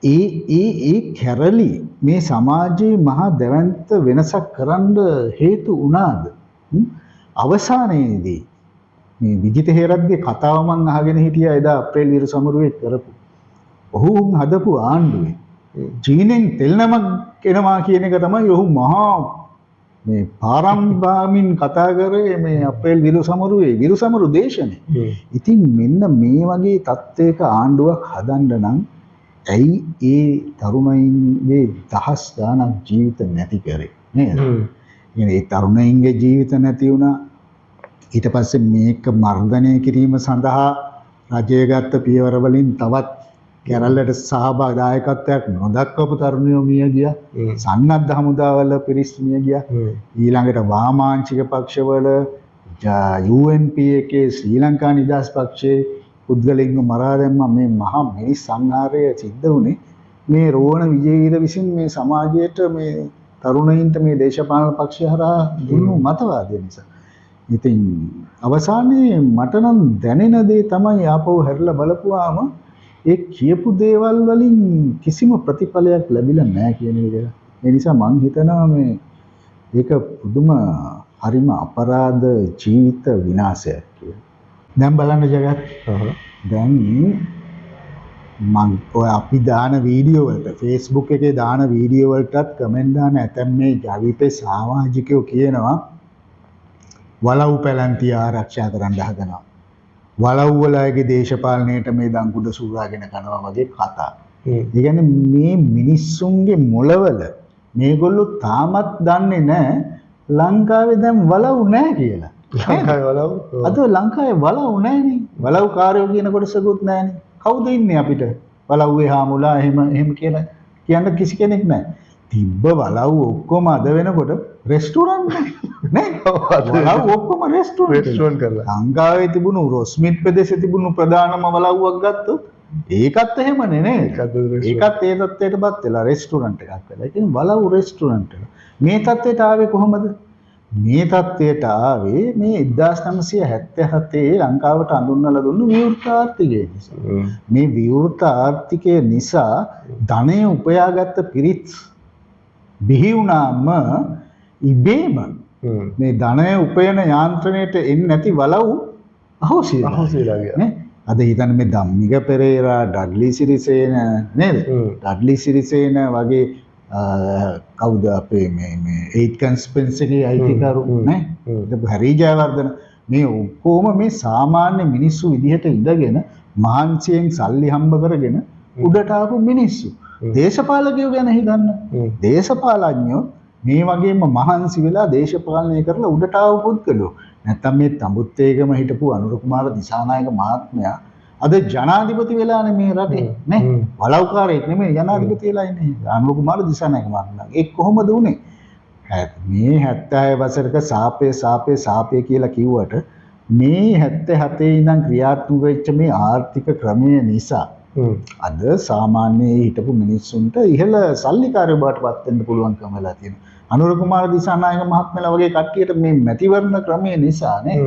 ඒ කැරලි මේ සමාජයේ මහා දැවැන්ත වෙනසක් කරන්න හේතු වුණාද? අවසානයේදී මේ විජිත හේරත්ගේ කතාව මම අහගෙන හිටියා එදා අප්‍රේල් විරු සමරුවේ කරපු. ඔහු හදපු ආණ්ඩුවේ චීනෙන් තෙල් නමක් එනවා කියන එක තමයි ඔහු මහා මේ පාරම්බාමින් කතා කරේ මේ අප්‍රේල් විරු සමරු දේශනේ. ඉතින් මෙන්න මේ වගේ තත්ත්වයක ආණ්ඩුවක් හදන්න නම් ඇයි ඒ තරුණයින්ගේ දහස් ගාණක් ජීවිත නැති කරේ නේද? ඒ තරුණයින්ගේ ජීවිත නැති වුණා. ඊට පස්සේ මේක මර්ධනය කිරීම සඳහා රජය ගත්ත පියවර වලින් තවත් කැරල්ලට සහභාගීත්වයක් නොදක්වපු තරුණයෝ මිය ගියා. සන්නද්ධ හමුදාවල පිරිස් මිය ගියා. ඊළඟට වාමාංශික පක්ෂවල UNP එකේ ශ්‍රී ලංකා නිදහස් පක්ෂයේ පුද්ගලයින්ව මරා දැම්මා. මේ මහා මිනිස් සංහාරය සිද්ධ වුණේ මේ රෝහණ විජේවීර විසින් මේ සමාජයට මේ තරුණයින්ට මේ දේශපාලන පක්ෂය හරහා දුන්නු මතවාදය නිසා. ඉතින් අවසානයේ මට නම් දැනෙන දේ තමයි ආපහු හැරිලා බලපුවාම ඒ කියපු දේවල් වලින් කිසිම ප්‍රතිඵලයක් ලැබිලා නැහැ කියන එක. ඒ නිසා මං හිතනවා මේ ඒක පුදුම හරිම අපරාධ ජීවිත විනාශයක් කියලා. දැන් බලන්න ජගත්. දැන් මං ඔය අපි දාන වීඩියෝ වලට Facebook එකේ දාන වීඩියෝ වලටත් කමෙන්ට් දාන ඇතැම් මේ ජවිපේ සමාජිකයෝ කියනවා වලව් පැලැන්තිය ආරක්ෂා කරන්න හදනවා. වලව් වලගේ දේශපාලනයට මේ දංකුඩ සූරාගෙන කරනවා වගේ කතා. ඒ කියන්නේ මේ මිනිස්සුන්ගේ මොළවල මේගොල්ලෝ තාමත් දන්නේ නැහැ ලංකාවේ දැන් වලව් නැහැ කියලා. ලංකාවේ වලව්. අද ලංකාවේ වලව් නැහැනේ. වලව් කාර්යෝ කියන කොටසකුත් නැහැනේ. කවුද ඉන්නේ අපිට? වලව්වේ හාමුලා එහෙම කියලා කියන්න කිසි කෙනෙක් නැහැ. තිබ්බ වලව් ඔක්කොම අද වෙනකොට රෙස්ටුරන්ට් නේ. වලව් ඔක්කොම රෙස්ටුරන්ට් කරලා. ලංකාවේ තිබුණු රොස්මිට් ප්‍රදේශයේ තිබුණු ප්‍රධානම වලව්වක් ගත්තොත් ඒකත් එහෙමනේ නේ. ඒකත් ඒ තත්ත්වයටපත් වෙලා රෙස්ටුරන්ට් එකක් වෙලා. ඒ කියන්නේ වලව් රෙස්ටුරන්ට් එක. මේ තත්ත්වයට ආවේ කොහොමද? මේ තත්ත්වයට ආවේ මේ 1977 ලංකාවට අඳුන්වලා දුන්නු විවෘත ආර්ථිකය නිසා. මේ විවෘත ආර්ථිකය නිසා ධනය උපයාගත්ත පිරිත් බිහි වුණාම ඉබේම මේ ධනය උපයන යාන්ත්‍රණයට එන්නේ නැති වලව් අහෝසි වෙලා ගියා. අද හිතන්න මේ ධම්මික පෙරේරා, ඩඩ්ලි සිරිසේන නේද? ඩඩ්ලි සිරිසේන වගේ කවුද අපේ මේ 8 කන්ස්පෙන්ස් එකේ අයිතිකරු නේ? හරි ජයවර්ධන මේ ඔක්කොම මේ සාමාන්‍ය මිනිස්සු විදිහට ඉඳගෙන මහන්සියෙන් සල්ලි හම්බ කරගෙන උඩට ආපු මිනිස්සු. දේශපාලකයෝ ගැන හිතන්න. දේශපාලඥයෝ මේ වගේම මහන්සි වෙලා දේශපාලනය කරලා උඩට ආව පුද්ගලයෝ. නැත්තම් මේ තඹුත්තේගම හිටපු අනුර කුමාර දිසානායක මහත්මයා අද ජනාධිපති වෙලානේ මේ රටේ නේ. වලව්කාරයෙක් නෙමෙයි ජනාධිපති වෙලා ඉන්නේ. අනුර කුමාර දිසානායක මහත්මයා. ඒ කොහොමද උනේ? මේ 76 වසරක සාපේ කියලා කිව්වට මේ 77 ඉඳන් ක්‍රියාත්මක වෙච්ච මේ ආර්ථික ක්‍රමය නිසා අද සාමාන්‍යයේ හිටපු මිනිස්සුන්ට ඉහළ සල්ලිකාරයෝ බවට පත් වෙන්න පුළුවන්කම වෙලා තියෙනවා. අනුර කුමාර දිසානායක මහත්මයා වගේ කට්ටියට මේ මැතිවරණ ක්‍රමය නිසා නේ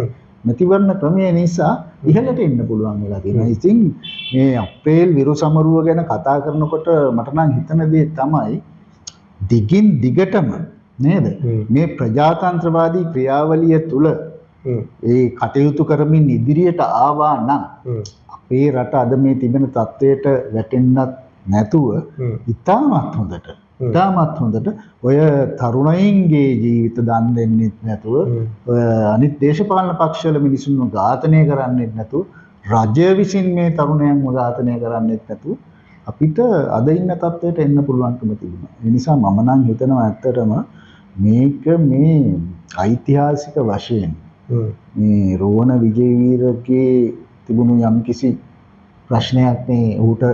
මැතිවරණ ක්‍රමය නිසා ඉහළට එන්න පුළුවන් වෙලා තියෙනවා. ඉතින් මේ අප්‍රේල් විරු සමරුව ගැන කතා කරනකොට මට නම් හිතන දේ තමයි දිගින් දිගටම නේද මේ ප්‍රජාතන්ත්‍රවාදී ක්‍රියාවලිය තුල ඒ කටයුතු කරමින් ඉදිරියට ආවා නම් අපේ රට අද මේ තිබෙන තත්ත්වයට වැටෙන්නත් නැතුව ඉතාමත් හොඳට ඔය තරුණයින්ගේ ජීවිත දන් දෙන්නෙත් නැතුව ඔය අනිත් දේශපාලන පක්ෂවල මිනිසුන්ව ඝාතනය කරන්නෙත් නැතුව රජය විසින් මේ තරුණයන්ව ඝාතනය කරන්නෙත් නැතුව අපිට අද ඉන්න තත්ත්වයට එන්න පුළුවන්කම තිබුණා. ඒ නිසා මම නම් හිතනවා ඇත්තටම මේක මේ ඓතිහාසික වශයෙන් මේ රෝහණ විජේවීරගේ තිබුණු යම්කිසි ප්‍රශ්නයක් මේ ඌට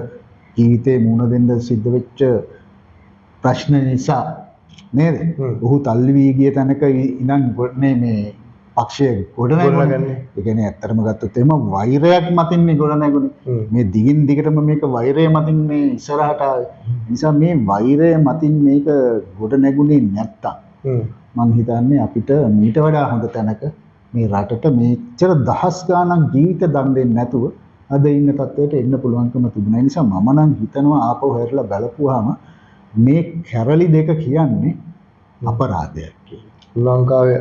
ජීවිතේ මුණ දෙන්න සිද්ධ වෙච්ච ප්‍රශ්න නිසා නේද? ඔහු තල්ලි වී ගිය තැනක ඉඳන් මේ පක්ෂය ගොඩනගන්නේ. ඒ කියන්නේ ඇත්තටම ගත්තොත් එහෙම වෛරයක් මතින්නේ ගොඩනගුනේ. මේ දිගින් දිගටම මේක වෛරය මතින් මේ ඉස්සරහට නිසා මේ වෛරය මතින් මේක ගොඩනගුනේ නැත්තම් මම හිතන්නේ අපිට මීට වඩා හොඳ තැනක මේ රටට මෙච්චර දහස් ගාණක් ජීවිත දන් දෙන්නේ නැතුව අද ඉන්න තත්ත්වයට එන්න පුළුවන්කම තිබුණා. ඒ නිසා මම නම් හිතනවා ආපහු හැරිලා බලපුවාම මේ කැරලි දෙක කියන්නේ අපරාධයක් කියලා. ලංකාවේ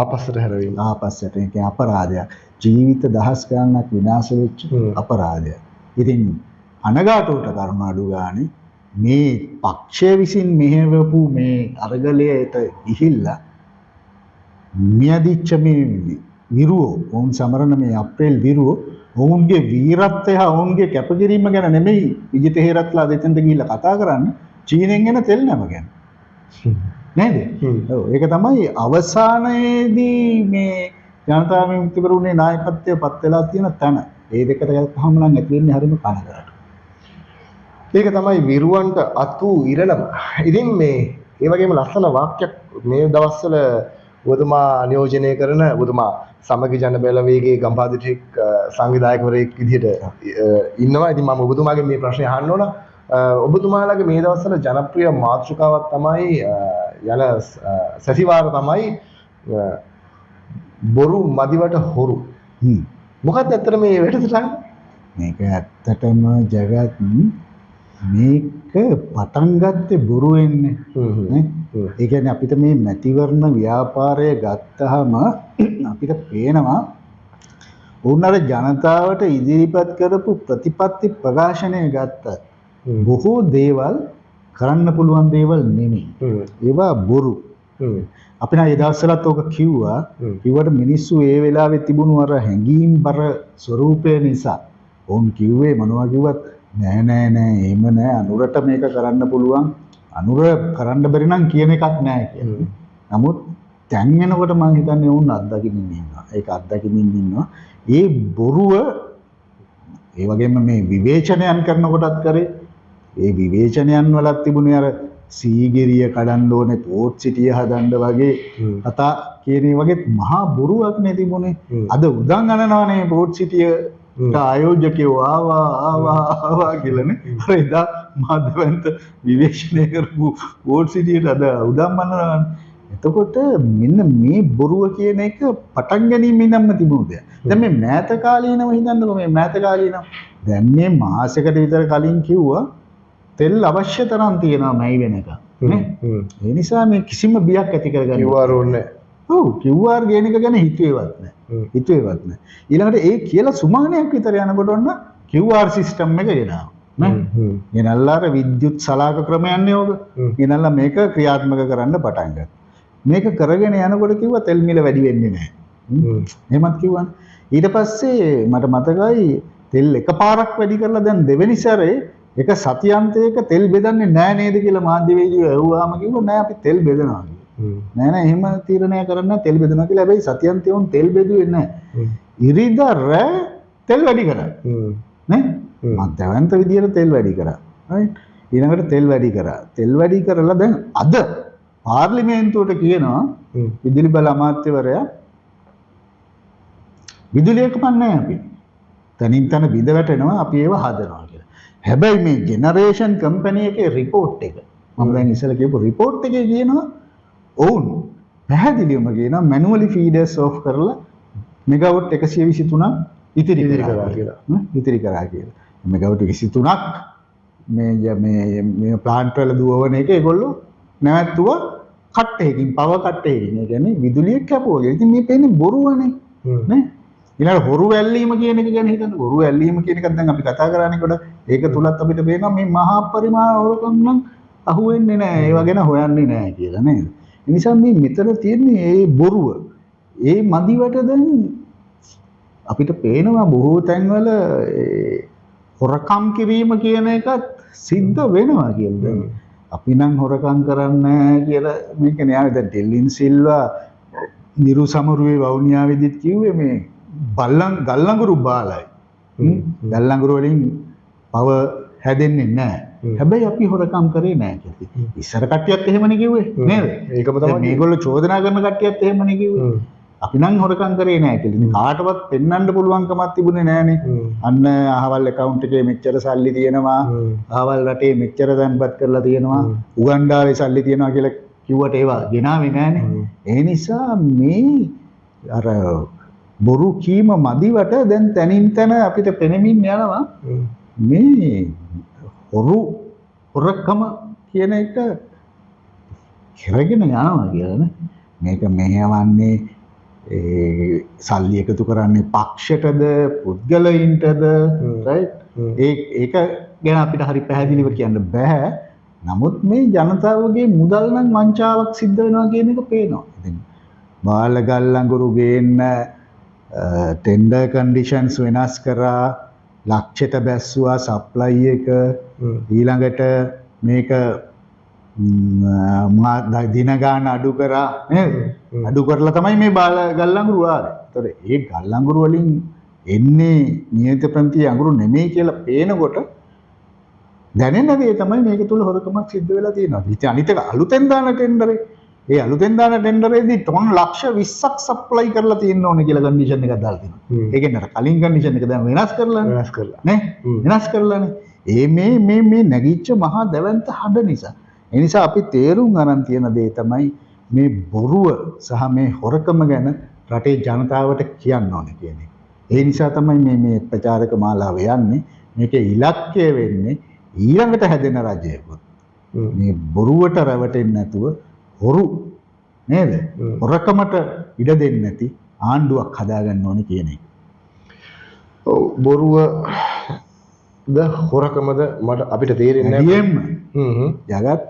ආපස්සට හැරෙන්න. ආපස්සට ඒ කියන්නේ අපරාධයක්. ජීවිත දහස් ගාණක් විනාශ වෙච්ච අපරාධයක්. ඉතින් අනගාටුවට කරුණ අඩු ගානේ මේ පක්ෂය විසින් මෙහෙවපු මේ අරගලයට ගිහිල්ලා මියදිච්ච මේ විරුවෝ වුන් සමරන මේ අප්‍රේල් විරුවෝ ඔවුන්ගේ වීරත්වය හා ඔවුන්ගේ කැපකිරීම ගැන නෙමෙයි විජිත හේරත්ලා දෙතෙන්ට ගිහිල්ලා කතා කරන්නේ චීනෙන් එන තෙල් නැම ගැන. නේද? ඔව් ඒක තමයි අවසානයේදී මේ ජනතා විමුක්ති පෙරමුණේ නායකත්වයට පත් වෙලා තියෙන තැන. මේ දෙකට ගත්තහම නම් ඇති වෙන්නේ හරිම කනගාටු. ඒක තමයි විරුවන්ට අතු ඉරණම. ඉතින් මේ ඒ වගේම ලස්සන වාක්‍යයක් මේ දවස්වල ඔබතුමා නියෝජනය කරන ඔබතුමා සමගි ජන බැලවේගයේ ගම්පාදිටික් සංවිධායකවරයෙක් විදිහට ඉන්නවා. ඉතින් මම ඔබතුමාගෙන් මේ ප්‍රශ්නේ අහන්න ඕන. ඔබතුමාලගේ මේ දවස්වල ජනප්‍රිය මාතෘකාවක් තමයි යන සතිවාර තමයි බොරු මදිවට හොරු. මොකක්ද ඇත්තට මේ වැඩසටහන? මේක ඇත්තටම ජගත් මේක පටන් ගත්තේ බොරු වෙන්නේ නේ. ඒ කියන්නේ අපිට මේ මැතිවරණ ව්‍යාපාරය ගත්තාම අපිට පේනවා උන් අර ජනතාවට ඉදිරිපත් කරපු ප්‍රතිපත්ති ප්‍රකාශනය ගත්තා. බොහෝ දේවල් කරන්න පුළුවන් දේවල් නෙමෙයි. ඒවා බොරු. අපි නම් ඒ දවස්වලත් ඔක කිව්වට මිනිස්සු ඒ වෙලාවේ තිබුණු අර හැඟීම්බර ස්වරූපය නිසා වුන් කිව්වේ මොනවා කිව්වත් නෑ එහෙම නෑ අනුරට මේක කරන්න පුළුවන්. අනුර කරන්න බැරි නම් කියන එකක් නෑ කියලා. නමුත් දැන් වෙනකොට මම හිතන්නේ වුණ අත්දැකීමින් ඉන්නවා. ඒක අත්දැකීමින් ඉන්නවා. ඒ බොරුව ඒ වගේම මේ විවේචනයන් කරනකොටත් කරේ ඒ විවේචනයන් වලත් තිබුණේ අර සීගිරිය කඩන්න ඕනේ පෝට් සිටිය හදන්න වගේ කතා කියන වගේ මහා බොරුවක් නේ තිබුණේ. අද උදන් අනනවනේ පෝට් සිටියට ආයෝජකයෝ ආවා කියලානේ. අර එදා මාධ්‍යවන්ත විවේචනය කරපු පෝට් සිටියට අද උදන් අනනවනේ. එතකොට මෙන්න මේ බොරුව කියන එක පටන් ගැනීමෙන් නම් තිබුණු දෙයක්. දැන් මේ මෑත කාලීනව හිතන්නකො මේ මෑත කාලීනව. දැන් මේ මාසෙකට විතර කලින් කිව්වා තෙල් අවශ්‍ය තරම් තියෙනවා මයි වෙනක. නේ? ඒ නිසා මේ කිසිම බියක් ඇති කරගන්න QR ඕනේ. ඔව් QR ගේන එක ගැන හිතුවේවත් නැහැ. හිතුවේවත් නැහැ. ඊළඟට ඒ කියලා සුමානයක් විතර යනකොට ඔන්න QR සිස්ටම් එක ගෙනාවා. නේ? ගෙනල්ලා අර විද්‍යුත් සලාක ක්‍රමයන්නේ ඕක. ගෙනල්ලා මේක ක්‍රියාත්මක කරන්න පටන් ගත්තා. මේක කරගෙන යනකොට කිව්වා තෙල් මිල වැඩි වෙන්නේ නැහැ. එහෙමත් කිව්වනේ. ඊට පස්සේ මට මතකයි තෙල් එකපාරක් වැඩි කරලා දැන් දෙවෙනි සැරේ එක සතියන්තයක තෙල් බෙදන්නේ නැහැ නේද කියලා මාධ්‍යවේදීව ඇහුවාම කිව්වා නෑ අපි තෙල් බෙදනවා කියලා. නෑ එහෙම තීරණය කරන්න තෙල් බෙදනවා කියලා. හැබැයි සතියන්තය උන් තෙල් බෙදුවේ නැහැ. ඉරිදා රෑ තෙල් වැඩි කරා. නේ? මධ්‍යවන්ත විදියට තෙල් වැඩි කරා. right? ඊළඟට තෙල් වැඩි කරා. තෙල් වැඩි කරලා දැන් අද පාර්ලිමේන්තුවට කියනවා විදුලි බල අමාත්‍යවරයා විදුලිය කපන්නේ අපි. තනින් තන බිඳ වැටෙනවා අපි ඒව හදනවා කියලා. හැබැයි මේ ජෙනරේෂන් කම්පැනි එකේ report එක මම දැන් ඉස්සෙල්ලා කියපු report එකේ කියනවා ඔවුන් පැහැදිලිවම කියනවා manually feeders off කරලා මෙගාවොට් 123ක් ඉතිරි කරා කියලා. ඉතිරි කරා කියලා. මෙගාවොට් 23ක් මේ ප්ලාන්ට් වල දුවවන එක ඒගොල්ලෝ නැවැත්තුවා කට්ටයකින් පව කට්ටයකින්. ඒ කියන්නේ විදුලියක් කැපුවා. ඉතින් මේ පේන්නේ බොරුවනේ. නේ? ඊළඟ හොරු වැල්ලීම කියන එක ගැන හිතන්න. හොරු වැල්ලීම කියන එකත් දැන් අපි කතා කරන්නේ කොට ඒක තුලත් අපිට පේනවා මේ මහා පරිමාණ හොරකම් නම් අහුවෙන්නේ නැහැ. ඒව ගැන හොයන්නේ නැහැ කියලා නේද? ඒ නිසා මේ මෙතන තියෙන්නේ මේ බොරුව. ඒ මදිවට දැන් අපිට පේනවා බොහෝ තැන්වල හොරකම් කිරීම කියන එකත් සිද්ධ වෙනවා කියලා. අපි නම් හොරකම් කරන්නේ කියලා මේක නෑ. දැන් ටෙල්ලින් සිල්වා නිරු සමරුවේ වවුනියාවේදීත් කිව්වේ මේ ගල්ලඟුරු බාලයි. ගල්ලඟුරු වලින් පව හැදෙන්නේ නැහැ. හැබැයි අපි හොරකම් කරේ නැහැ කියලා. ඉස්සර කට්ටියත් එහෙමනේ කිව්වේ නේද? ඒකම තමයි මේගොල්ලෝ චෝදනා කරන කට්ටියත් එහෙමනේ කිව්වේ. අපි නම් හොරකම් කරේ නැහැ කියලා. ඉතින් කාටවත් පෙන්වන්න පුළුවන්කමක් තිබුණේ නැහනේ. අන්න අහවල් account එකේ මෙච්චර සල්ලි තියෙනවා. අහවල් රටේ මෙච්චර දැන්පත් කරලා තියෙනවා. උගන්ඩාවේ සල්ලි තියෙනවා කියලා කිව්වට ඒවා ගෙනාවේ නැහනේ. ඒ නිසා මේ අර බොරු කීම මදිවට දැන් තනින් තන අපිට පෙනෙමින් යනවා මේ හොරකම කියන එක කරගෙන යනවා කියලානේ. මේක මෙහෙවන්නේ සල්ලි එකතු කරන්නේ පක්ෂයටද පුද්ගලයින්ටද රයිට්? ඒක ගැන අපිට හරි පැහැදිලිව කියන්න බෑ. නමුත් මේ ජනතාවගේ මුදල් නම් වංචාවක් සිද්ධ වෙනවා කියන එක පේනවා. ඉතින් බාල ගල්ලඟුරු ගේන්න ටෙන්ඩර් කන්ඩිෂන්ස් වෙනස් කරා, ලක්ෂයට බැස්සුවා සප්ලයි එක. ඊළඟට මේක දින ගාන අඩු කරා නේද? අඩු කරලා තමයි මේ බාල ගල්ලඟුරු ආවේ. ඒතකොට ඒ ගල්ලඟුරු වලින් එන්නේ නියත ප්‍රන්ති අඟුරු නෙමෙයි කියලා පේනකොට දැනෙන දේ තමයි මේක තුල හොරකමක් සිද්ධ වෙලා තියෙනවා. ඉතින් අනිත් එක අලුතෙන් දාන ටෙන්ඩරේ ඒ අලුතෙන් දාන ටෙන්ඩරේදී ටොන් ලක්ෂ 20ක් සප්ලයි කරලා තියෙන්න ඕනේ කියලා කන්ඩිෂන් එකක් දාලා තියෙනවා. ඒ කියන්නේ අර කලින් කන්ඩිෂන් එක දැන් වෙනස් කරලා නේ? වෙනස් කරලානේ. මේ නැගිච්ච මහා දැවැන්ත හඬ නිසා. ඒ නිසා අපි තේරුම් ගන්න තියෙන දේ තමයි මේ බොරුව සහ මේ හොරකම ගැන රටේ ජනතාවට කියන්න ඕනේ කියන එක. ඒ නිසා තමයි මේ ප්‍රචාරක මාලාව යන්නේ. මේකේ ඉලක්කය වෙන්නේ ඊළඟට හැදෙන රජයකොත් මේ බොරුවට රැවටෙන්නේ නැතුව හොරු නේද? හොරකමට ඉඩ දෙන්නේ නැති ආණ්ඩුවක් හදාගන්න ඕනේ කියන එක. ඔව් බොරුවද හොරකමද මට අපිට තේරෙන්නේ නැහැ. ජගත්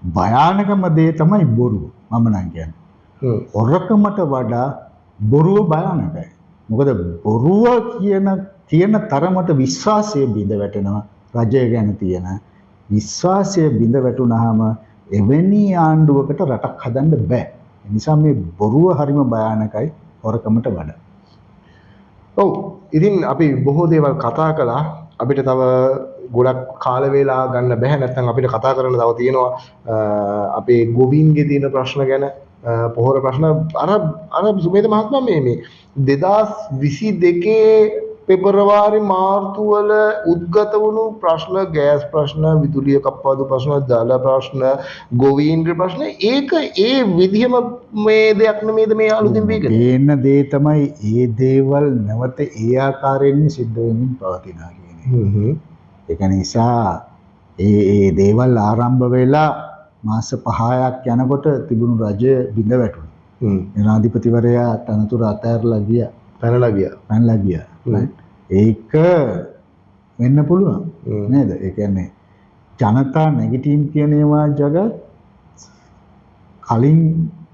භයානකම දේ තමයි බොරුව. මම නම් කියන්නේ. හොරකමට වඩා බොරුව භයානකයි. මොකද බොරුව කියන තරමට විශ්වාසය බිඳ වැටෙනවා. රජය ගැන තියෙන විශ්වාසය බිඳ වැටුනහම එවැනි ආණ්ඩුවකට රටක් හදන්න බෑ. ඒ නිසා මේ බොරුව හරිම භයානකයි හොරකමට වඩා. ඔව්. ඉතින් අපි බොහෝ දේවල් කතා කළා. අපිට තව ගොඩක් කාල වේලා ගන්න බැහැ. නැත්නම් අපිට කතා කරන්න තව තියෙනවා අපේ ගොවීන්ගේ තියෙන ප්‍රශ්න ගැන, පොහොර ප්‍රශ්න. අර සුමේද මහත්මයා මේ 2022 පෙබරවාරි මාර්තු වල උද්ගත වුණු ප්‍රශ්න, ගෑස් ප්‍රශ්න, විදුලිය කප්පාදු ප්‍රශ්න, ජල ප්‍රශ්න, ගොවීන්ගේ ප්‍රශ්න, ඒක ඒ විදිහම මේ දෙයක් නෙමෙයිද මේ අලුතින් වේගෙන? පේන දේ තමයි ඒ දේවල් නැවත ඒ ආකාරයෙන් සිද්ධ වෙමින් පවතිනවා කියන්නේ. ඒක නිසා ඒ දේවල් ආරම්භ වෙලා මාස 5ක් යනකොට තිබුණු රජය බිඳ වැටුණා. ජනාධිපතිවරයා තනතුර අතහැරලා ගියා. පැනලා ගියා. ඒක වෙන්න පුළුවන් නේද? ඒ කියන්නේ ජනතා නැගිටින් කියන ඒවා జగත් කලින්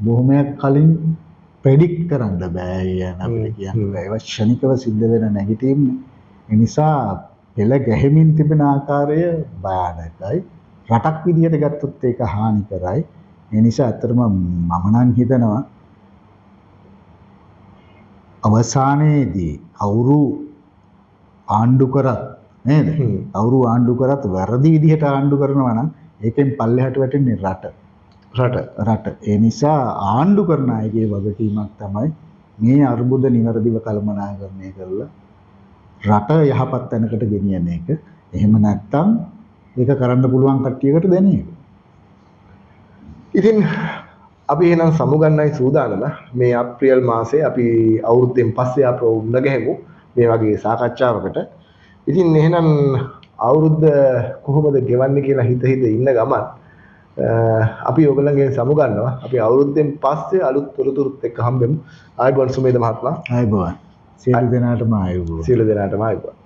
බොහොමයක් කලින් ප්‍රෙඩික්ට් කරන්න බෑ යන අපිට කියන්න බෑ. ඒවා ක්ෂණිකව සිද්ධ වෙන නැගිටින්. ඒ නිසා පෙළ ගැහෙමින් තිබෙන ආකාරය භයානකයි. රටක් විදියට ගත්තොත් ඒක හානි කරයි. ඒ නිසා අතරම මම නම් හිතනවා අවසානයේදී කවුරු ආණ්ඩු කරත් නේද? කවුරු ආණ්ඩු කරත් වැරදි විදිහට ආණ්ඩු කරනවා නම් ඒකෙන් පල්ලෙහාට වැටෙන්නේ රට. ඒ නිසා ආණ්ඩු කරන අයගේ වගකීමක් තමයි මේ අර්බුද නිවැරදිව කළමනාකරණය කරලා රට යහපත් තැනකට ගෙනියන එක. එහෙම නැත්නම් ඒක කරන්න පුළුවන් කට්ටියකට දෙන එක. ඉතින් අපි එහෙනම් සමුගන්නයි සූදානම. මේ අප්‍රේල් මාසේ අපි අවුරුද්දෙන් පස්සේ අප උන්න ගැහෙමු මේ වගේ සාකච්ඡාවකට. ඉතින් එහෙනම් අවුරුද්ද කොහොමද ගෙවන්නේ කියලා හිත ඉන්න ගමන් අපි ඔයගොල්ලන්ගෙන් සමුගන්නවා. අපි අවුරුද්දෙන් පස්සේ අලුත් තොරතුරුත් එක්ක හම්බෙමු. ආයුබෝවන් සුමේද මහත්මයා. ආයුබෝවන්. සියලු දෙනාටම ආයුබෝවන්.